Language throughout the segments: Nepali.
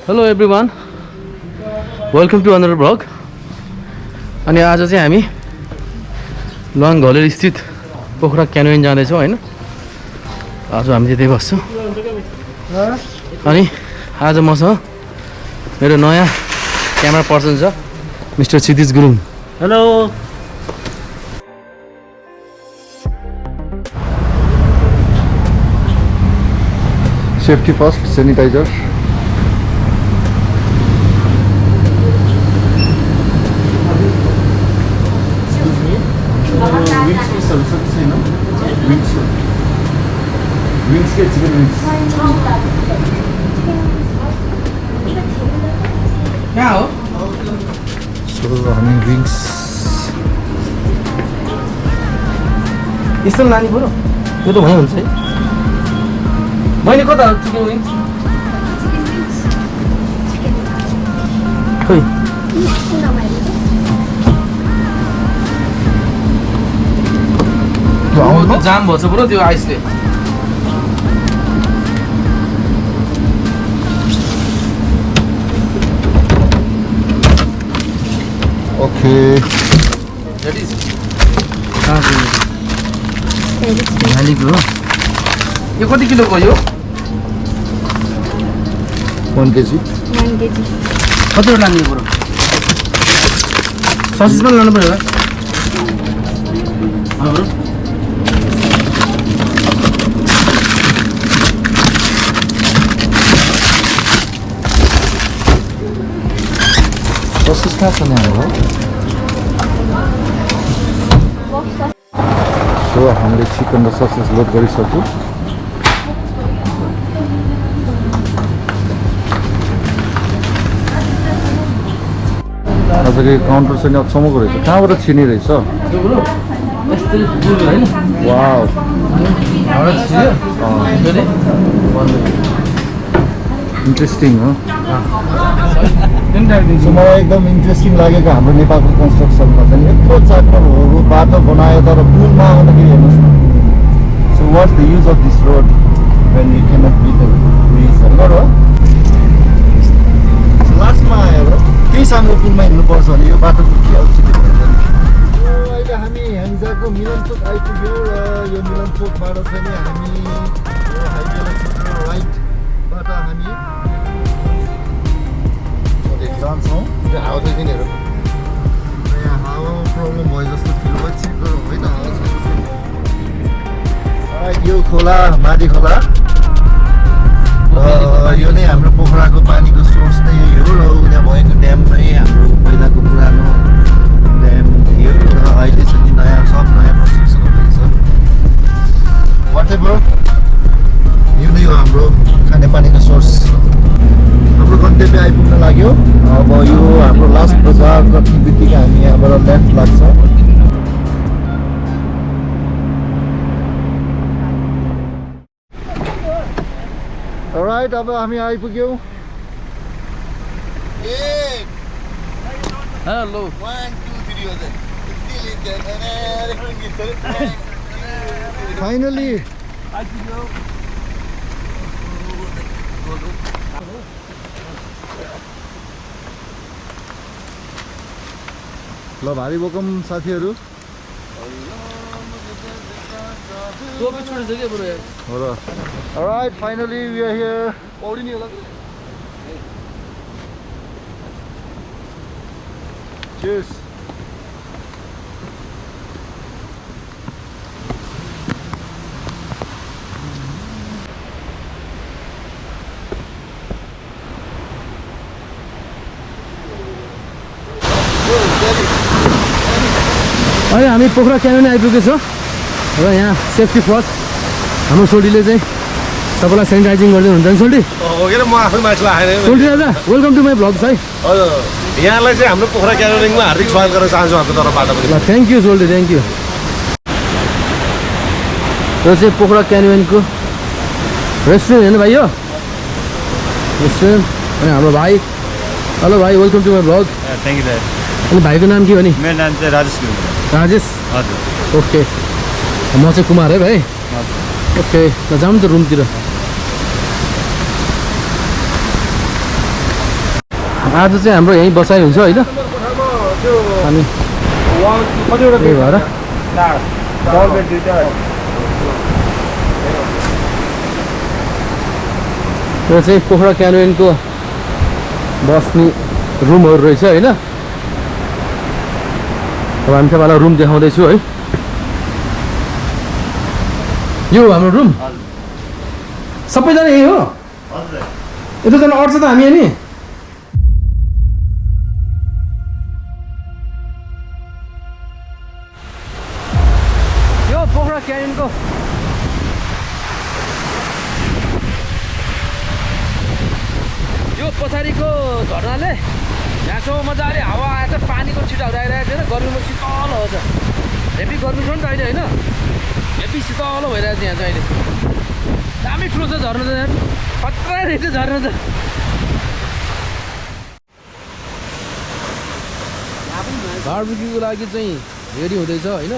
Hello everyone, welcome to another blog. अनि आज चाहिँ हामी लङ घलेर स्थित पोखरा क्यानोन जाँदैछौँ होइन। आज हामी त्यतै बस्छौँ। अनि आज मसँग मेरो नयाँ क्यामेरा पर्सन छ mister Kshitij Gurung. Hello. Safety first, sanitizer. Wings के चिकन विंग्स क्या हो? सो हामी विंग्स यस्तो लाने पऱ्यो। यो त भइहाल्छ है। मैले कता चिकन विंग्स खोइ त्यो जाम भएछ पुरो त्यो आइसले। ओके झालीको हो यो। कति किलोको यो? 1 केजी। कतिवटा लाने पऱ्यो? ससेज पनि लानु पऱ्यो होला। ससेज कहाँ छ नि हाम्रो? सो हामीले चिकन र ससेज लोड गरिसक्यो। आजको काउन्टर चाहिँ अचम्मको रहेछ। कहाँबाट छिर्ने रहेछ? वाउ, इन्ट्रेस्टिङ हो। मलाई एकदम इन्ट्रेस्टिङ लागेको हाम्रो नेपालको कन्स्ट्रक्सनमा चाहिँ यत्रो च्याप्टरहरू बाटो बनायो तर पुलमा आउँदाखेरि हेर्नुहोस् न। So what's the use of this road when you can't be the bridge होइन र? लास्टमा आयो त्यही सामु पुलमा हिँड्नुपर्छ भने यो बाटो के आउँछ? अहिले हामी ह्याङ्जाको मिलनचोक आइपुग्यो र यो मिलनचोकबाट चाहिँ हामी हाइवेलाई छोडेर राइटबाट हामी जान्छौँ। त्यो हावादेखिहरू यहाँ हावा प्रब्लम भयो जस्तो फिल भयो। चेक गरौँ है त हावा छ। यो खोला मादी खोला र यो नै हाम्रो पोखराको पानीको सोर्स नै यही हो र उहाँ भएको ड्याम चाहिँ हाम्रो पहिलाको पुरानो ड्याम थियो र अहिले चाहिँ नयाँ सब नयाँ कन्स्ट्रक्सन हुँदैछ। वाटेभर यो नै हो हाम्रो खानेपानीको सोर्स। हाम्रो गन्तव्य आइपुग्न लाग्यो। अब यो हाम्रो लास्ट बजार कति बित्तिकै हामी यहाँबाट लेफ्ट लाग्छ। राइट, अब हामी आइपुग्यौँ। हेलो फाइनली ल भारी बोकम साथीहरू। हो र। Right, finally we are here. पौडी नि होला। चीयर्स। अहिले हामी पोखरा क्यानोन आइपुगेको छौँ र यहाँ सेफ्टी फर्स्ट हाम्रो सोल्टीले चाहिँ सबैलाई सेनिटाइजिङ गर्दै हुन्छ नि। सोल्टी म आफै मान्छे आएन। सोल्टी राजा, वेलकम टु माई ब्लग है। हजुर, यहाँलाई चाहिँ हाम्रो पोखरा क्यानोनिङमा हार्दिक स्वागत गर्न चाहन्छु हाम्रो तर्फबाट पनि। ल thank you Soaltee, thank you. यो चाहिँ पोखरा क्यानोनको रेस्टुरेन्ट होइन भाइ? यो रेस्टुरेन्ट अनि हाम्रो भाइ। हेलो भाइ, welcome to my blog. Thank you दाइ। अनि भाइको नाम के हो नि? मेरो नाम चाहिँ राजेश। राजेश? हजुर। ओके, म चाहिँ कुमार है भाइ। ओके, ल जाउँ त रुमतिर। आज चाहिँ हाम्रो यहीँ बसाइ हुन्छ होइन अनि त्यही भएर यो चाहिँ पोखरा क्यानोनको बस्ने रुमहरू रहेछ होइन। अब हामी तपाईँलाई रुम देखाउँदैछु है। यो हाम्रो रुम सबैजना यही हो। यताजना अट्छ त हामी नि। यो पोखरा क्यानोनको यो पछाडिको झरनाले यहाँसम्म मजाले हावा आएछ। पानीको छिटाहरू आइरहेको छैन। गर्मीमा शीतल हो छ। हेभी गर्मी छ नि त अहिले होइन। हेभी शीतल भइरहेको छ यहाँ चाहिँ अहिले। दामी ठुलो छ झर्ना त यहाँ। खतरा रहेछ झर्ना त। बार्बिक्यूको लागि चाहिँ रेडी हुँदैछ होइन।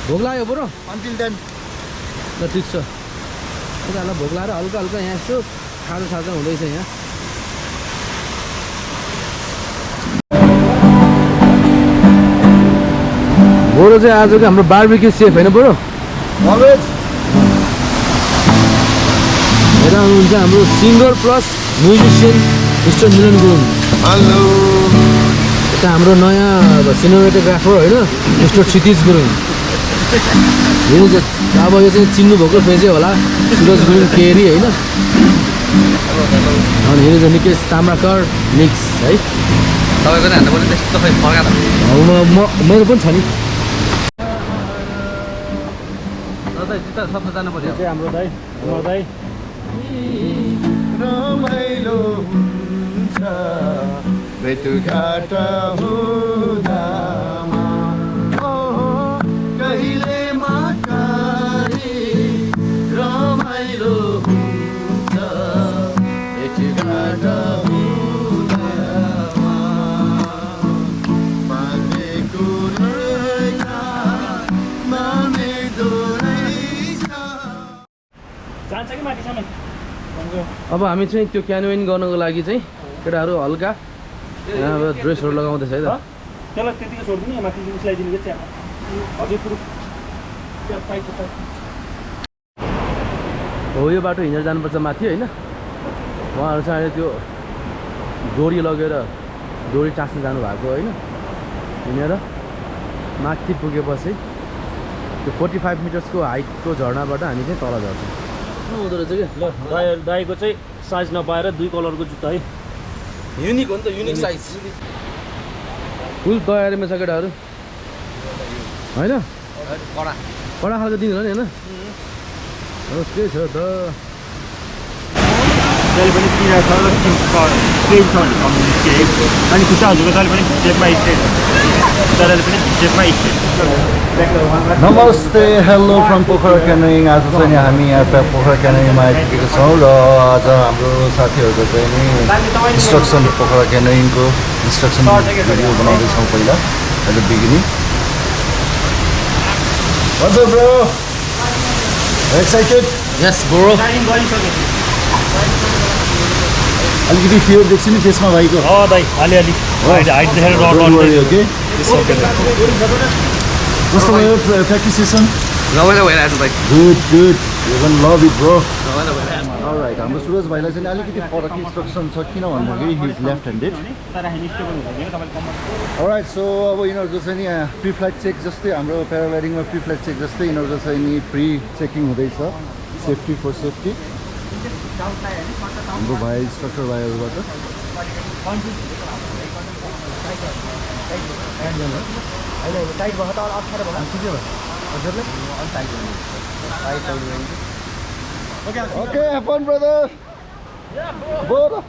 भोक लाग्यो बरु Until then. ल ठिक छ। उनीहरूलाई भोक लगाएर हल्का हल्का यहाँ यसो खाजा साजा हुँदैछ यहाँ। बरु चाहिँ आजको हाम्रो बार्बिक्यू सेफ होइन बरु। Always. हेर हुनुहुन्छ हाम्रो सिङ्गर प्लस म्युजिसियन मिस्टर मिलन गुरुङ। Hello. यता हाम्रो नयाँ सिनेमेटोग्राफर होइन मिस्टर क्षितिज गुरुङ। यो चाहिँ अब यो चाहिँ चिन्नुभएको फेजै होला सुरज गुरुङ केरी होइन। अनि यो चाहिँ निकेश ताम्राकर मिक्स है। तपाईँको त हान्नु पर्ने त्यस्तो खै फर्का त मेरो पनि छ नि। दादा जुत्ता सबै जानु पर्यो चाहिँ हाम्रो दाइ रमाइलो हुन्छ भेटघाट हुँदामा कहिले माकारी रमाइलो हुन्छ भेटघाट हुँदामा मानेको रहेछ मानेको रहेछ। अब हामी चाहिँ त्यो क्यानोइङ गर्नको लागि चाहिँ केटाहरू हल्का यहाँ अब ड्रेसहरू लगाउँदैछ है त। त्यसलाई त्यतिकै छोडिदिनु माथि सिलाइदिनु कि चाहिँ हजुर कुरो टाइट छ। हो यो बाटो हिँडेर जानुपर्छ माथि होइन। उहाँहरू चाहिँ अहिले त्यो डोरी लगेर डोरी टाँस्न जानुभएको होइन। हिँडेर माथि पुगेपछि त्यो 45 मिटर्सको हाइटको झर्नाबाट हामी चाहिँ तल झर्छौँ। हुँदो रहेछ कि ल दाइको चाहिँ साइज नपाएर 2 कलरको जुत्ता है। युनिक हो नि त युनिक साइज। फुल तयारीमा छ केटाहरू होइन। कडा खालको दिन हो नि होइन। के छ त जहिले पनि पिरा छ र स्टेज छ भने कम्युनिटी केही अनि खुट्टा हजुरको जहिले पनि जेबमा स्टेज जहिले पनि जेबमा स्टेज। नमस्ते हेलो फ्रम पोखरा क्यानोइङ। आज चाहिँ नि हामी यहाँ पोखरा क्यानोइङमा आइपुगेको छौँ र आज हाम्रो साथीहरूको चाहिँ नि इन्स्ट्रक्सन पोखरा क्यानोइङको इन्स्ट्रक्सन भिडियो बनाउँदैछौँ पहिला at the beginning. What's up bro? Excited? Yes bro. अलिकति फियर देख्छु नि फेसमा भाइको। दाइ अलिअलि हाइट देखेर ओके कस्तो भयो प्र्याक्टिस सेसन? रमाइलो भइरहेको छ दाइ good good you can love it bro. रमाइलो भइरहेको अलराइट हाम्रो सुरज भाइलाई चाहिँ अलिकति फरक इन्स्ट्रक्सन छ किन भन्दाखेरि he is left handed. All right so अब यिनीहरूको चाहिँ नि प्री फ्लाइट चेक जस्तै हाम्रो प्याराग्लाइडिङमा प्री फ्लाइट चेक जस्तै यिनीहरूको चाहिँ नि प्री चेकिङ हुँदैछ सेफ्टी फर सेफ्टी हाम्रो भाइ instructor भाइहरूबाट। Okay, have fun, brother. Yeah, bro. Bro.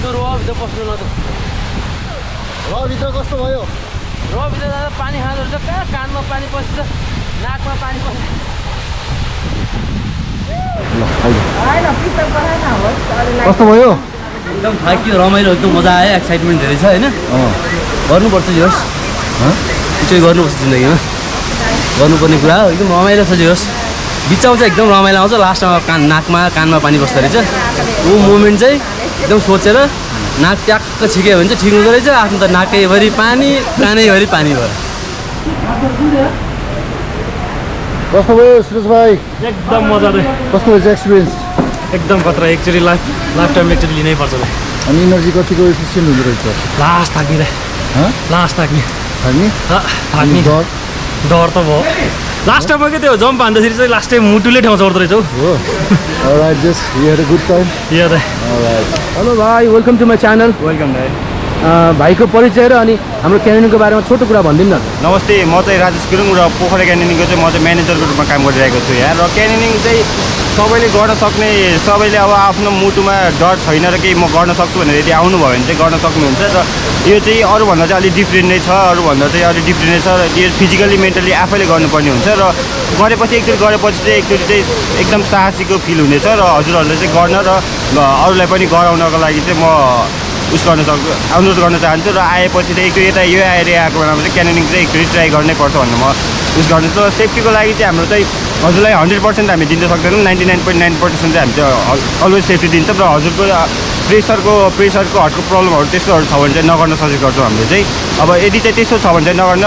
त्यो रभित्र पस्नु न त भित्र कस्तो भयो रभित्र जाँदा पानी खाँदो रहेछ कहाँ कानमा पानी पस्छ नाकमा पानी पस्छ कस्तो भयो एकदम थाकियो रमाइलो एकदम मजा आयो एक्साइटमेन्ट धेरै छ होइन गर्नुपर्छ जोस् चाहिँ गर्नुपर्छ जिन्दगीमा गर्नुपर्ने कुरा हो एकदम रमाइलो छ जोस् बिचमा चाहिँ एकदम रमाइलो आउँछ लास्टमा नाकमा कानमा पानी बस्दो रहेछ ऊ मोमेन्ट चाहिँ एकदम सोचेर नाक ट्याक्क छिक्यो भने चाहिँ ठिक हुँदो रहेछ आफ्नो त नाकैभरि पानी कानैभरि पानी भयो कस्तो भयो सुरेश भाइ एकदम मजा रे कस्तो रहेछ एक्सपिरियन्स एकदम खतरा एकचोटि लाइफ टाइम एकचोटि लिनै पर्छ अनि इनर्जी कतिको एफिसियन्ट हुँदो रहेछ लास्ट थाक्ने लास्ट थाक्ने थाक्ने डर डर त भयो लास्ट टाइममा के त्यो जम्प हान्दाखेरि चाहिँ लास्ट टाइम मुटुले ठाउँ चढ्दो रहेछ हो alright just you had a good time alright hello भाइ welcome to my channel welcome भाइ भाइको परिचय र अनि हाम्रो क्यानियनको बारेमा छोटो कुरा भनिदिनु न नमस्ते म चाहिँ राजेश गुरुङ र पोखरा क्यानियनिङको चाहिँ म चाहिँ म्यानेजरको रूपमा काम गरिरहेको छु यहाँ र क्यानियनिङ चाहिँ सबैले गर्न सक्ने सबैले अब आफ्नो मुटुमा डर छैन र केही म गर्न सक्छु भनेर यदि आउनुभयो भने चाहिँ गर्न सक्नुहुन्छ र यो चाहिँ अरूभन्दा चाहिँ अलिक डिफ्रेन्ट नै छ अरूभन्दा चाहिँ अलिक डिफ्रेन्ट नै छ र यो फिजिकली मेन्टली आफैले गर्नुपर्ने हुन्छ र गरेपछि एकचोटि गरेपछि चाहिँ एकचोटि चाहिँ एकदम साहसीको फिल हुनेछ र हजुरहरूले चाहिँ गर्न र अरूलाई पनि गराउनको लागि चाहिँ म अनुरोध गर्न चाहन्छु र आएपछि चाहिँ यता यो एरिया आएको बेलामा चाहिँ क्यानियनिङ चाहिँ एकचोटि ट्राई गर्नै पर्छ भन्ने म गर्छु र सेफ्टीको लागि चाहिँ हाम्रो चाहिँ हजुरलाई 100% हामी दिन सक्दैनौँ 99.9% चाहिँ हामी चाहिँ अलवेज सेफ्टी दिन्छौँ र हजुरको प्रेसरको हर्टको प्रब्लमहरू त्यस्तोहरू छ भने चाहिँ नगर्न सजेस्ट गर्छौँ हामीले चाहिँ अब यदि चाहिँ त्यस्तो छ भने चाहिँ नगर्न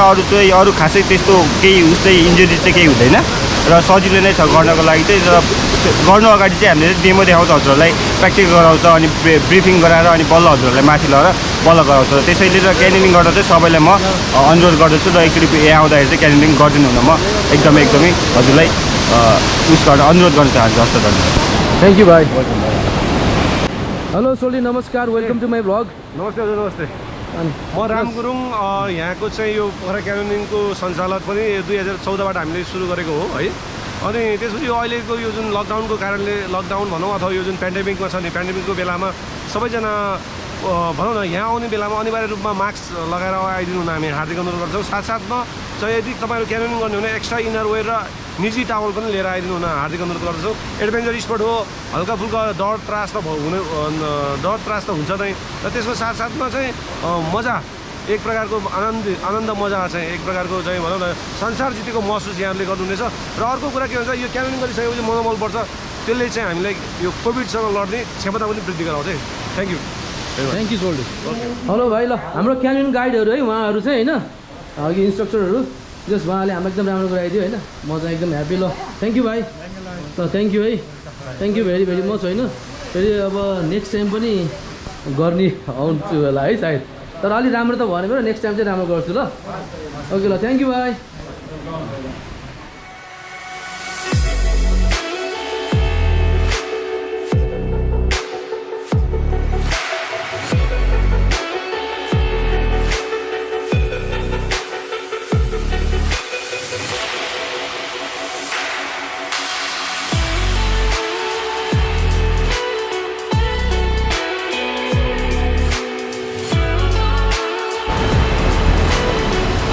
अरू खासै त्यस्तो केही उस्तै इन्जुरी चाहिँ केही हुँदैन र सजिलो नै छ गर्नको लागि चाहिँ र गर्नु अगाडि चाहिँ हामीले डेमो देखाउँछ हजुरहरूलाई प्र्याक्टिस गराउँछ अनि ब्रिफिङ गराएर अनि बल्ल हजुरहरूलाई माथि लगेर बल्ल गराउँछ र त्यसैले र क्यानियनिङ गर्दा चाहिँ सबैलाई म अनुरोध गर्दछु र एकचोटि यहाँ आउँदाखेरि चाहिँ क्यानियनिङ गरिदिनु हुन म एकदमै हजुरलाई अनुरोध गर्न चाहन्छु हस्त धन्यवाद थ्याङ्क यू भाइ हेलो सोली नमस्कार वेलकम टु माई ब्लग नमस्ते हजुर नमस्ते म राम गुरुङ यहाँको चाहिँ यो पोखरा क्यानियनिङको सञ्चालक पनि 2014बाट हामीले सुरु गरेको हो है अनि त्यसपछि यो अहिलेको यो जुन लकडाउनको कारणले लकडाउन भनौँ अथवा यो जुन पेन्डेमिकमा छ नि पेन्डेमिकको बेलामा सबैजना भनौँ न यहाँ आउने बेलामा अनिवार्य रूपमा मास्क लगाएर आइदिनु हुन हामी हार्दिक अनुरोध गर्छौँ साथसाथमा चाहिँ यदि तपाईँहरू क्यानियनिङ गर्ने भने एक्स्ट्रा इनरवेयर र निजी टावल पनि लिएर आइदिनु हुन हार्दिक अनुरोध गर्दछौँ एडभेन्चर स्पोर्ट हो हल्का फुल्का डर त्रास त हुन्छ नै र त्यसको साथसाथमा चाहिँ मजा एक प्रकारको आनन्द मजा चाहिँ एक प्रकारको चाहिँ भनौँ न संसार जितेको महसुस यहाँले गर्नुहुनेछ र अर्को कुरा के भन्छ यो क्यानियनिङ गरिसकेपछि मनोबल बढ्छ त्यसले चाहिँ हामीलाई यो कोभिडसँग लड्ने क्षमता पनि वृद्धि गराउँछ थ्याङ्क यू सोल्डी हेलो भाइ ल हाम्रो क्यानियन गाइडहरू है उहाँहरू चाहिँ होइन अघि इन्स्ट्रक्टरहरू जस उहाँले हामीलाई एकदम राम्रो गराइदियो होइन म चाहिँ एकदम ह्याप्पी ल थ्याङ्क यू भाइ ल थ्याङ्क यू है thank you very very much होइन फेरि अब नेक्स्ट टाइम पनि गर्ने आउँछु होला है सायद तर अलिक राम्रो त भनेको नेक्स्ट टाइम चाहिँ राम्रो गर्छु ल ओके ल थ्याङ्क यू भाइ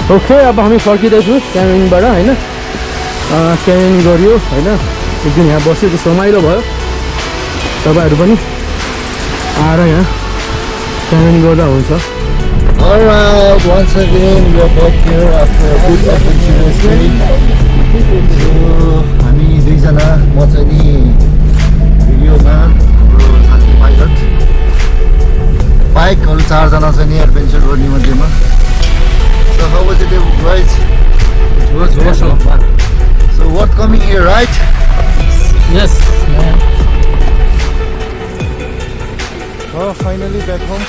ओके अब हामी फर्किँदैछु क्यानियनिङबाट होइन क्यानियनिङ गऱ्यो होइन एक दिन यहाँ बस्यो त्यस्तो रमाइलो भयो तपाईँहरू पनि आएर यहाँ क्यानियनिङ गर्दा हुन्छ Alright, once again we are back here after a good adventurous day. So हामी दुईजना म चाहिँ नि भिडियोमा हाम्रो साथी पाइलट बाइकहरू 4 जना चाहिँ नि एडभेन्चर गर्ने मध्येमा. So how was it guys? It was awesome. So what coming here, right? Yes, man. Oh, finally back home.